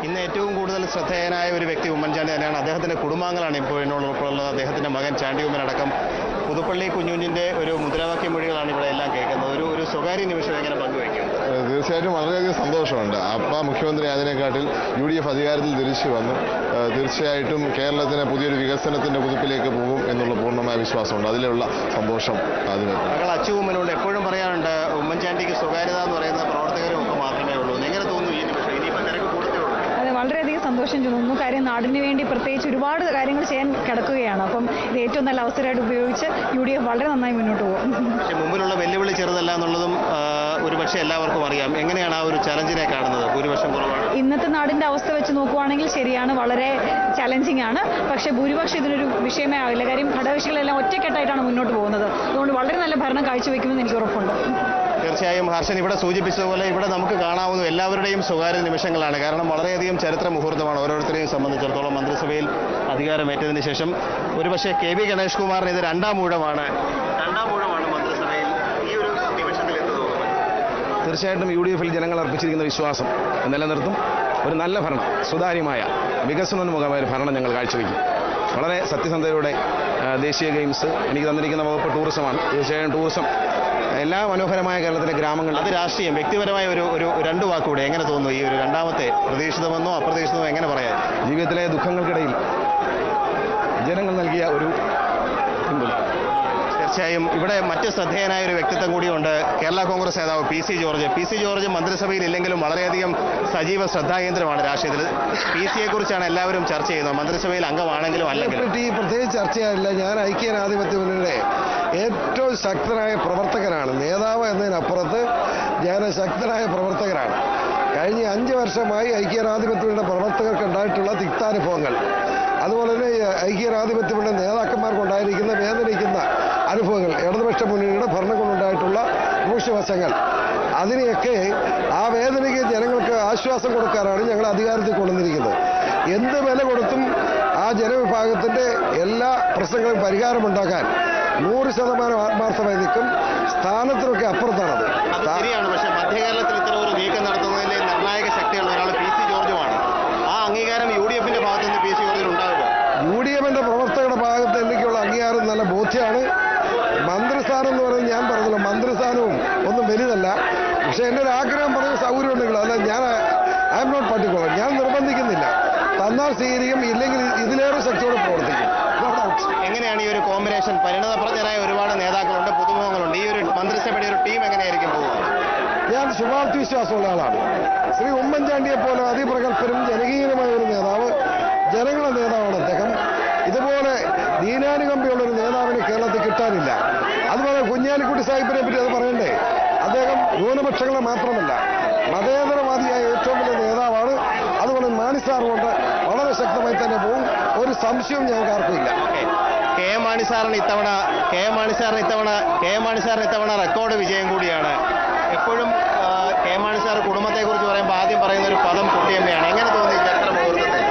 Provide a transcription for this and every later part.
ഇന്ന് ഏറ്റവും കൂടുതൽ ശ്രദ്ധേയനായ ഒരു വ്യക്തി ഉമ്മൻചാണ്ടി തന്നെയാണ്. അദ്ദേഹത്തിൻ്റെ കുടുംബാംഗങ്ങളാണ് ഇപ്പോൾ എന്നോടൊപ്പമുള്ളത്. അദ്ദേഹത്തിൻ്റെ മകൻ ചാണ്ടി ഉമ്മനടക്കം പുതുപ്പള്ളി കുഞ്ഞുഞ്ഞിൻ്റെ ഒരു മുദ്രാവാക്യ മൊഴികളാണ് ഇവിടെ എല്ലാം കേൾക്കുന്നത്. ഒരു സ്വകാര്യ നിമിഷം എങ്ങനെ പങ്കുവയ്ക്കും? തീർച്ചയായിട്ടും വളരെയധികം സന്തോഷമുണ്ട്. അപ്പ മുഖ്യമന്ത്രി അതിനെക്കാട്ടിൽ UDF അധികാരത്തിൽ തിരിച്ചു വന്നു. തീർച്ചയായിട്ടും കേരളത്തിന് പുതിയൊരു വികസനത്തിൻ്റെ കുതിപ്പിലേക്ക് പോകും എന്നുള്ള പൂർണ്ണമായ വിശ്വാസമുണ്ട്. അതിലുള്ള സന്തോഷം അതിന് മകൾ അച്ചു ഉമ്മനോട് എപ്പോഴും പറയാറുണ്ട് ഉമ്മൻചാണ്ടിക്ക് സ്വകാര്യത എന്ന് പറയുന്ന പ്രവർത്തകരും ഒക്കെ മാത്രമേ ഉള്ളൂ. എങ്ങനെ തോന്നുന്നു ഈ നിമിഷം? ഇനിയിപ്പോൾ തിരക്ക് കൂടുതലേ ഉള്ളൂ. അതെ, വളരെയധികം സന്തോഷം തോന്നുന്നു. കാര്യം നാടിന് വേണ്ടി പ്രത്യേകിച്ച് ഒരുപാട് കാര്യങ്ങൾ ചെയ്യാൻ കിടക്കുകയാണ്. അപ്പം ഇത് ഏറ്റവും നല്ല അവസരമായിട്ട് ഉപയോഗിച്ച് UDF വളരെ നന്നായി മുന്നോട്ട് പോകും. പക്ഷേ മുമ്പിലുള്ള വെല്ലുവിളി ചെറുതല്ല എന്നുള്ളതും ഒരുപക്ഷെ എല്ലാവർക്കും അറിയാം. എങ്ങനെയാണ് ആ ഒരു ചലഞ്ചിനെ കാണുന്നത്? ഭൂരിപക്ഷം കുറവാണ്. ഇന്നത്തെ നാടിന്റെ അവസ്ഥ വെച്ച് നോക്കുവാണെങ്കിൽ ശരിയാണ്, വളരെ ചലഞ്ചിങ് ആണ്. പക്ഷേ ഭൂരിപക്ഷം ഇതിനൊരു വിഷയമേ ആവില്ല. കാര്യം ഘടകകക്ഷികളെല്ലാം ഒറ്റക്കെട്ടായിട്ടാണ് മുന്നോട്ട് പോകുന്നത്. അതുകൊണ്ട് വളരെ നല്ല ഭരണം കാഴ്ചവെക്കുമെന്ന് എനിക്ക് ഉറപ്പുണ്ട്. തീർച്ചയായും ഹർഷൻ ഇവിടെ സൂചിപ്പിച്ചതുപോലെ ഇവിടെ നമുക്ക് കാണാവുന്ന എല്ലാവരുടെയും സ്വകാര്യ നിമിഷങ്ങളാണ്. കാരണം വളരെയധികം ചരിത്ര മുഹൂർത്തമാണ് ഓരോരുത്തരെയും സംബന്ധിച്ചിടത്തോളം. മന്ത്രിസഭയിൽ അധികാരമേറ്റതിന് ശേഷം ഒരുപക്ഷെ KB ഗണേഷ് കുമാറിന് ഇത് രണ്ടാം ഊഴമാണ് മന്ത്രിസഭയിൽ. ഈ ഒരു നിമിഷത്തിൽ എന്ത് തോന്നുന്നു? തീർച്ചയായിട്ടും UDFൽ ജനങ്ങൾ അർപ്പിച്ചിരിക്കുന്ന വിശ്വാസം നിലനിർത്തും. ഒരു നല്ല ഭരണം, സുതാര്യമായ വികസനോന്മുഖമായ ഒരു ഭരണം ഞങ്ങൾ കാഴ്ചവെക്കും. വളരെ സത്യസന്ധതയോടെ ദേശീയ ഗെയിംസ് എനിക്ക് തന്നിരിക്കുന്ന വകുപ്പ് ടൂറിസമാണ്. തീർച്ചയായും ടൂറിസം എല്ലാ മനോഹരമായ കേരളത്തിലെ ഗ്രാമങ്ങൾ. അത് രാഷ്ട്രീയം, വ്യക്തിപരമായ ഒരു രണ്ട് വാക്കുകൂടെ എങ്ങനെ തോന്നുന്നു? ഈ ഒരു രണ്ടാമത്തെ പ്രതീക്ഷിതമെന്നോ അപ്രതീക്ഷിതമോ എങ്ങനെ പറയാം? ജീവിതത്തിലെ ദുഃഖങ്ങൾക്കിടയിൽ ജനങ്ങൾ നൽകിയ ഒരു പിന്തുണ. തീർച്ചയായും ഇവിടെ മറ്റ് ശ്രദ്ധേയനായ ഒരു വ്യക്തിത്വം കൂടിയുണ്ട്. കേരള കോൺഗ്രസ് നേതാവ് PC ജോർജ് മന്ത്രിസഭയിൽ ഇല്ലെങ്കിലും വളരെയധികം സജീവ ശ്രദ്ധാകേന്ദ്രമാണ് രാഷ്ട്രീയത്തിൽ. PCയെ കുറിച്ചാണ് എല്ലാവരും ചർച്ച ചെയ്യുന്നത്, മന്ത്രിസഭയിൽ അംഗമാണെങ്കിലും അല്ലെങ്കിലും. പ്രത്യേകിച്ച് ചർച്ചയായില്ല. ഞാൻ ഐക്യജനാധിപത്യ മുന്നണിയുടെ ഏറ്റവും ശക്തനായ പ്രവർത്തകനാണ്. നേതാവ് എന്നതിനപ്പുറത്ത് ഞാൻ ശക്തനായ പ്രവർത്തകനാണ്. കഴിഞ്ഞ 5 വർഷമായി ഐക്യജനാധിപത്യയുടെ പ്രവർത്തകർക്ക് ഉണ്ടായിട്ടുള്ള തിക്താനുഭവങ്ങൾ, അതുപോലെ തന്നെ ഐക്യജനാധിപത്യയുടെ നേതാക്കന്മാർക്കുണ്ടായിരിക്കുന്ന വേദനിക്കുന്ന അനുഭവങ്ങൾ, ഇടതുപക്ഷ മുന്നണിയുടെ ഭരണം കൊണ്ടുണ്ടായിട്ടുള്ള മോശവശങ്ങൾ, അതിനെയൊക്കെ ആ വേദനയ്ക്ക് ജനങ്ങൾക്ക് ആശ്വാസം കൊടുക്കാനാണ് ഞങ്ങൾ അധികാരത്തിൽ കൊണ്ടുവന്നിരിക്കുന്നത്. എന്ത് വില കൊടുത്തും ആ ജനവിഭാഗത്തിൻ്റെ എല്ലാ പ്രശ്നങ്ങളും പരിഹാരമുണ്ടാക്കാൻ 100% ആത്മാർത്ഥമായി നിൽക്കും. സ്ഥാനത്തിനൊക്കെ അപ്പുറത്താണത്. ശരിയാണ്. പക്ഷേ മധ്യകേരളത്തിൽ ഇത്തരം ഒരു നീക്കം നടത്തുന്നതിൽ നിർണായക ശക്തിയുള്ള ഒരാൾ PC ജോർജുമാണ്. ആ അംഗീകാരം UDFന്റെ ഭാഗത്ത് നിന്ന് PC ജോർജിന് ഉണ്ടാവുക? UDFന്റെ പ്രവർത്തകരുടെ ഭാഗത്ത് എനിക്കുള്ള അംഗീകാരം നല്ല ബോധ്യമാണ്. മന്ത്രിസ്ഥാനം എന്ന് പറയുന്നത് ഞാൻ പറഞ്ഞല്ലോ, മന്ത്രിസ്ഥാനവും ഒന്നും വലുതല്ല. പക്ഷെ എൻ്റെ ഒരു ആഗ്രഹം പറയുന്ന സൗകര്യം ഉണ്ടെങ്കിൽ അല്ല, ഞാൻ ഐ എം നോട്ട് പർട്ടിക്കുലർ. ഞാൻ നിർബന്ധിക്കുന്നില്ല. തന്നാൽ സ്വീകരിക്കും, ഇല്ലെങ്കിൽ ഇതിലേറെ ശക്തിയോടെ പ്രവർത്തിക്കും. എങ്ങനെയാണ് ഈ ഒരു കോമ്പിനേഷൻ? പരിണതപ്രജ്ഞരായ ഒരുപാട് നേതാക്കളുണ്ട്, പുതുമുഖങ്ങളുണ്ട്. ഈ ഒരു മന്ത്രിസഭയുടെ ഒരു ടീം എങ്ങനെയായിരിക്കും പോകുക? ഞാൻ ശുഭാപ്തി വിശ്വാസമുള്ള ആളാണ്. ശ്രീ ഉമ്മൻചാണ്ടിയെ പോലെ അതിപ്രഗത്ഭരും ജനകീയനുമായ ഒരു നേതാവ്, ജനങ്ങളുടെ നേതാവാണ് അദ്ദേഹം. ഇതുപോലെ ദീനാനുകമ്പയുള്ളൊരു നേതാവിന് കേരളത്തിൽ കിട്ടാനില്ല. അതുപോലെ കുഞ്ഞാലിക്കുട്ടി സാഹിബിനെ പറ്റി അത് പറയണ്ടേ? അദ്ദേഹം ന്യൂനപക്ഷങ്ങളെ മാത്രമല്ല മതേതരവാദിയായ ഏറ്റവും വലിയ നേതാവാണ്. അതുപോലെ മാണിസാറുകൊണ്ട് വളരെ ശക്തമായി തന്നെ പോകും. ഒരു സംശയവും ഞങ്ങൾക്ക് ആർക്കുമില്ല. കെ എം മാണിസാറിന് ഇത്തവണ റെക്കോർഡ് വിജയം കൂടിയാണ്. എപ്പോഴും കെ എം മാണിസാർ കുടുംബത്തെക്കുറിച്ച് പറയുമ്പോൾ ആദ്യം പറയുന്ന ഒരു പദം കുട്ടിയമ്മയാണ്. എങ്ങനെ തോന്നി ചരിത്ര മുഹൂർത്തത്തിൽ?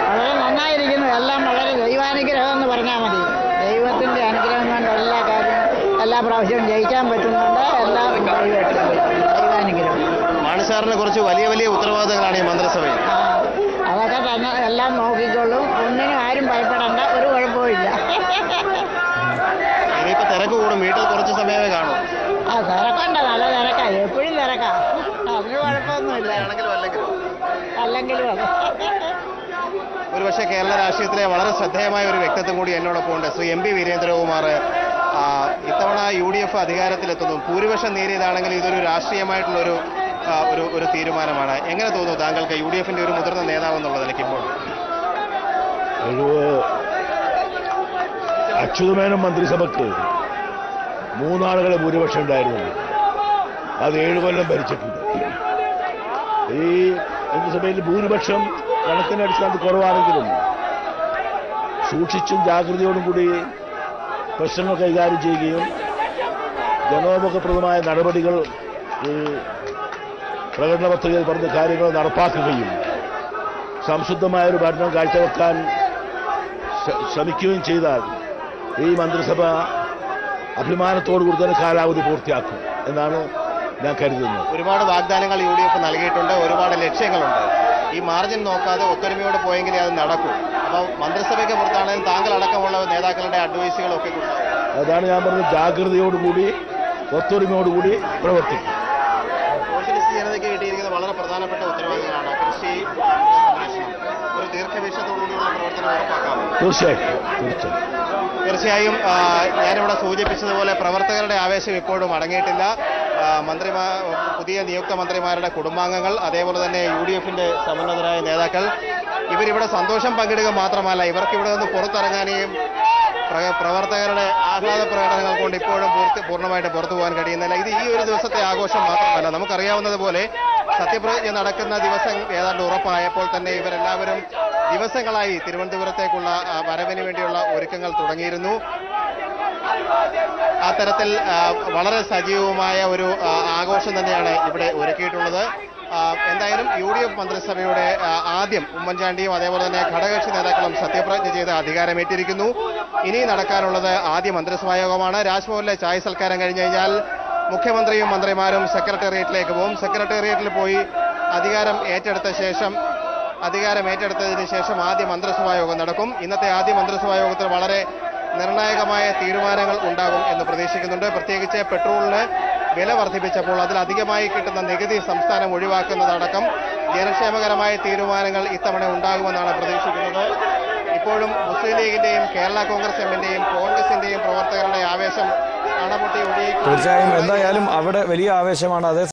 വളരെ നന്നായിരിക്കുന്നു. എല്ലാം വളരെ ദൈവാനുഗ്രഹം എന്ന് പറഞ്ഞാൽ മതി. ദൈവത്തിൻ്റെ അനുഗ്രഹം കൊണ്ട് എല്ലാ കാര്യവും എല്ലാ പ്രാവശ്യവും ജയിക്കാൻ പറ്റുന്നുണ്ട്. എല്ലാം ദൈവാനുഗ്രഹം. മാണിസാറിനെ കുറിച്ച് വലിയ വലിയ ഉത്തരവാദിത്തങ്ങളാണ് ഈ മന്ത്രിസഭയിൽ. അതൊക്കെ തന്നെ എല്ലാം നോക്കിക്കൊള്ളും. ഒന്നിനും ആരും ഭയപ്പെടേണ്ട, ഒരു കുഴപ്പമില്ല. ഇനിയിപ്പോൾ തിരക്ക് കൂടും, വീട്ടിൽ കുറച്ച് സമയമേ കാണും. തിരക്കുണ്ട്, നല്ല തിരക്കാ, എപ്പോഴും തിരക്കാ. അതിന് കുഴപ്പമൊന്നുമില്ല. അല്ലെങ്കിലും അതെ. ഒരുപക്ഷെ കേരള രാഷ്ട്രീയത്തിലെ വളരെ ശ്രദ്ധേയമായ ഒരു വ്യക്തിത്വം കൂടി എന്നോടൊപ്പം ഉണ്ട്. ശ്രീ MP വീരേന്ദ്രകുമാർ. ഇത്തവണ UDF അധികാരത്തിലെത്തുന്നു. ഭൂരിപക്ഷം നേരിയതാണെങ്കിൽ ഇതൊരു രാഷ്ട്രീയമായിട്ടുള്ള ഒരു തീരുമാനമാണ്. എങ്ങനെ തോന്നുന്നു താങ്കൾക്ക് UDFന്റെ ഒരു മുതിർന്ന നേതാവ് എന്നുള്ള നിലയ്ക്ക്? ഇപ്പോൾ അച്യുതമേനോൻ മന്ത്രിസഭയ്ക്ക് 3 ആളുകളെ ഭൂരിപക്ഷം ഉണ്ടായിരുന്നു. അത് 7 കൊല്ലം ഭരിച്ചിട്ടുണ്ട്. ഈ മന്ത്രിസഭയിൽ ഭൂരിപക്ഷം കണക്കിന് അടിസ്ഥാനത്തിൽ കുറവാണെങ്കിലും സൂക്ഷിച്ചും ജാഗ്രതയോടും കൂടി പ്രശ്നങ്ങൾ കൈകാര്യം ചെയ്യുകയും ജനോപകാരപ്രദമായ നടപടികൾ പ്രകടന പത്രികയിൽ പറഞ്ഞ കാര്യങ്ങൾ നടപ്പാക്കുകയും സംശുദ്ധമായൊരു ഭരണം കാഴ്ചവെക്കാൻ ശ്രമിക്കുകയും ചെയ്താൽ ഈ മന്ത്രിസഭ അഭിമാനത്തോടുകൂടി തന്നെ കാലാവധി പൂർത്തിയാക്കും എന്നാണ് ഞാൻ കരുതുന്നു. ഒരുപാട് വാഗ്ദാനങ്ങൾ UDF നൽകിയിട്ടുണ്ട്, ഒരുപാട് ലക്ഷ്യങ്ങളുണ്ട്. ഈ മാർജിൻ നോക്കാതെ ഒത്തൊരുമയോട് പോയെങ്കിലേ അത് നടക്കൂ. അപ്പോൾ മന്ത്രിസഭയ്ക്ക് പുറത്താണെങ്കിലും താങ്കൾ അടക്കമുള്ള നേതാക്കളുടെ അഡ്വൈസുകളൊക്കെ അതാണ് ഞാൻ പറഞ്ഞത്, ജാഗ്രതയോടുകൂടി ഒത്തൊരുമയോടുകൂടി പ്രവർത്തിക്കും. സോഷ്യലിസ്റ്റ് ജനതയ്ക്ക് കിട്ടിയിരിക്കുന്ന വളരെ പ്രധാനപ്പെട്ട ഉത്തരവാദിത്തങ്ങളാണ് കൃഷി സംരക്ഷണം. ഒരു ദീർഘവീക്ഷണത്തോടുകൂടിയുള്ള പ്രവർത്തനം ഉറപ്പാക്കാം. തീർച്ചയായും ഞാനിവിടെ സൂചിപ്പിച്ചതുപോലെ പ്രവർത്തകരുടെ ആവേശം ഇപ്പോഴും അടങ്ങിയിട്ടില്ല. പുതിയ നിയുക്ത മന്ത്രിമാരുടെ കുടുംബാംഗങ്ങൾ, അതേപോലെ തന്നെ UDFന്റെ സമുന്നതരായ നേതാക്കൾ ഇവരിവിടെ സന്തോഷം പങ്കിടുക മാത്രമല്ല, ഇവർക്ക് ഇവിടെ നിന്ന് പുറത്തിറങ്ങാനെയും പ്രവർത്തകരുടെ ആഹ്ലാദ പ്രകടനങ്ങൾ കൊണ്ട് ഇപ്പോഴും പൂർണ്ണമായിട്ട് പുറത്തു പോകാൻ കഴിയുന്നില്ല. ഇത് ഈ ഒരു ദിവസത്തെ ആഘോഷം മാത്രമല്ല, നമുക്കറിയാവുന്നതുപോലെ സത്യപ്രതിജ്ഞ നടക്കുന്ന ദിവസം ഏതാണ്ട് ഉറപ്പായപ്പോൾ തന്നെ ഇവരെല്ലാവരും ദിവസങ്ങളായി തിരുവനന്തപുരത്തേക്കുള്ള വരവിന് വേണ്ടിയുള്ള ഒരുക്കങ്ങൾ തുടങ്ങിയിരുന്നു. ആ തരത്തിൽ വളരെ സജീവമായ ഒരു ആഘോഷം തന്നെയാണ് ഇവിടെ ഒരുക്കിയിട്ടുള്ളത്. എന്തായാലും UDF മന്ത്രിസഭയുടെ ആദ്യം ഉമ്മൻചാണ്ടിയും അതേപോലെ തന്നെ ഘടകകക്ഷി നേതാക്കളും സത്യപ്രതിജ്ഞ ചെയ്ത് അധികാരമേറ്റിരിക്കുന്നു. ഇനി നടക്കാനുള്ളത് ആദ്യ മന്ത്രിസഭാ യോഗമാണ്. രാജ്ഭവനിലെ ചായ സൽക്കാരം കഴിഞ്ഞു കഴിഞ്ഞാൽ മുഖ്യമന്ത്രിയും മന്ത്രിമാരും സെക്രട്ടേറിയറ്റിലേക്ക് പോകും. സെക്രട്ടേറിയറ്റിൽ പോയി അധികാരം ഏറ്റെടുത്തതിന് ശേഷം ആദ്യ മന്ത്രിസഭാ യോഗം നടക്കും. ഇന്നത്തെ ആദ്യ മന്ത്രിസഭാ യോഗത്തിൽ വളരെ നിർണായകമായ തീരുമാനങ്ങൾ ഉണ്ടാകും എന്ന് പ്രതീക്ഷിക്കുന്നുണ്ട്. പ്രത്യേകിച്ച് പെട്രോളിന് വില വർദ്ധിപ്പിച്ചപ്പോൾ അതിലധികമായി കിട്ടുന്ന നികുതി സംസ്ഥാനം ഒഴിവാക്കുന്നതടക്കം ജനക്ഷേമകരമായ തീരുമാനങ്ങൾ ഇത്തവണ ഉണ്ടാകുമെന്നാണ് പ്രതീക്ഷിക്കുന്നത്. ഇപ്പോഴും മുസ്ലിം ലീഗിന്റെയും കേരള കോൺഗ്രസ് എമ്മിന്റെയും കോൺഗ്രസിന്റെയും പ്രവർത്തകരുടെ ആവേശം അണപൊട്ടി ഒഴുകി. തീർച്ചയായും എന്തായാലും അവിടെ വലിയ ആവേശമാണ്. അതേ